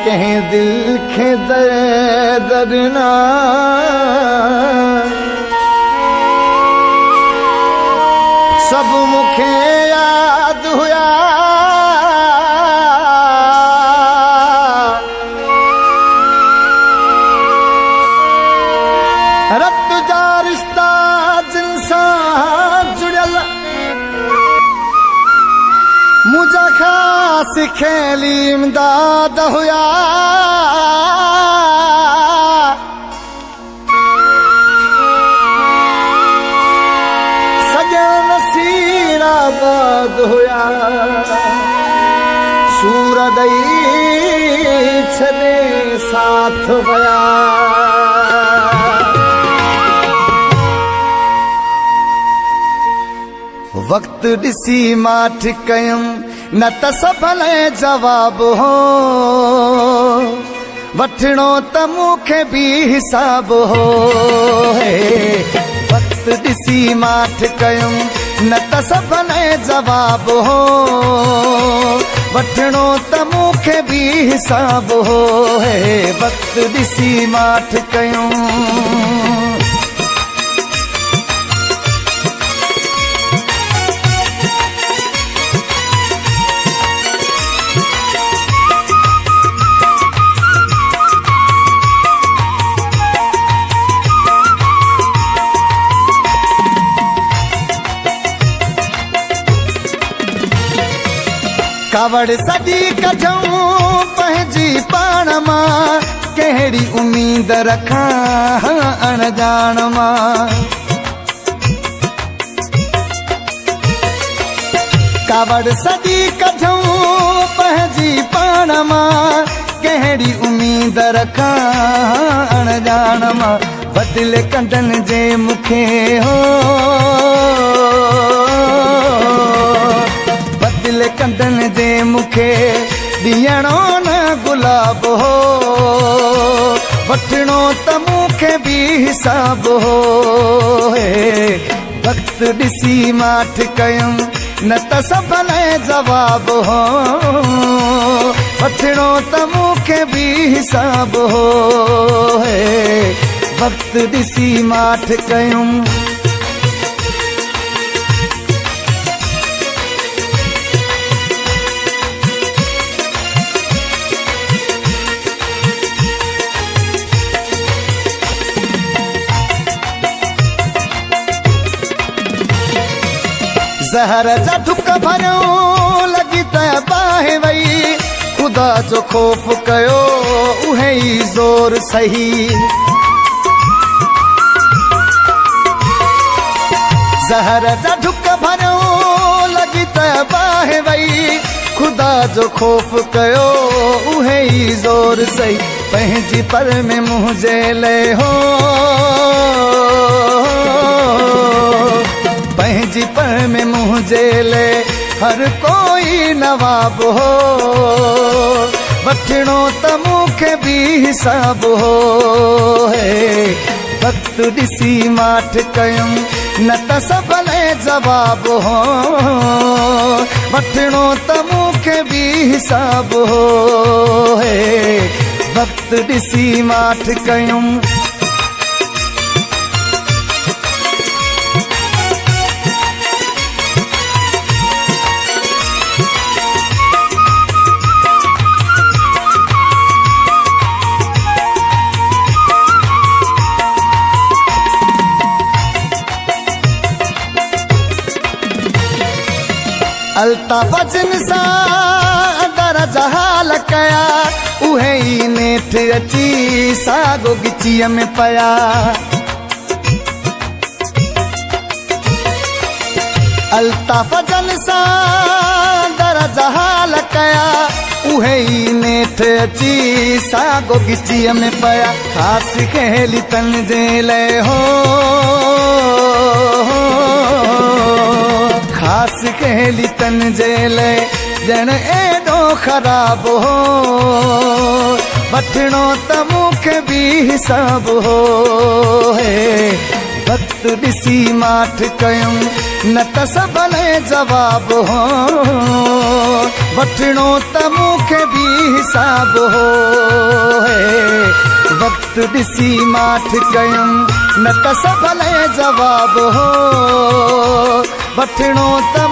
कहीं दिल खे दरना सब मुखे याद हुआ रत जा रिश्ता जिनसां जुड़ियल मुझा खास खेली इमदाद हुआ नसीराबाद हुआ सूरदई छदे साथ वया वक्त दिसी माठ कयम न त सभले जवाब हो वठणो त मूंखे भी हिसाब हो वक्त दिसी माठ कयम न त सभले जवाब हो वठणो त मूंखे भी हिसाब हो वक्त दिसी माठ कयम कावड़ सदी कजूं पंहिंजी पाण मां कहिड़ी उम्मीद रखां अणजाण मां कावड़ सदी कजूं पंहिंजी पाण मां कहिड़ी उम्मीद रखां अणजाण मां बदिले कंदन जे मूंखे हो दिल कंदन जे मूंखे ॾियणो न गुलाब हो वठणो त मूंखे भी हिसाब हो वक्त ॾिसी माठ कयम न त सभले जवाब हो वठणो त मूंखे भी हिसाब हो वक्त ॾिसी माठ कयम ज़हर जा ढुक भरियो लगी त बाहि वई खुदा जो खौफ कयो उहे ई ज़ोर सही ज़हर जा ढुक भरियो लगी त बाहि वई खुदा जो खौफ कयो उहे ई ज़ोर सही पंहिंजी पर में मुंहिंजे लाइ हो पंहिंजी पर में मुंहिंजे लाइ हर कोई नवाब हो वठणो त मूंखे भी हिसाब हो वक्त ॾिसी माठ कयम न त सभले जवाब हो वठणो त मूंखे भी हिसाब हो वक्त ॾिसी माठ कयम अल्ताफ़ जिन सां दर जहाल कया उहे ई नेठ अची सागो गिचीअ में पया अल्ताफ़ जिन सां दर जहाल कया उहे ई नेठ अची सागो गिचीअ में पया ख़ासि कहेली तन जे लाइ हो खास कहेली तन जे लाइ ॼण एॾो ख़राब हो वठणो त मूंखे भी हिसाब हो वक्त ॾिसी माठ कयूं न त सभने जवाब हो वठणो त मूंखे बि हिसाब हो वक्त ॾिसी माठ कयूं न त सभने जवाब हो वठणो त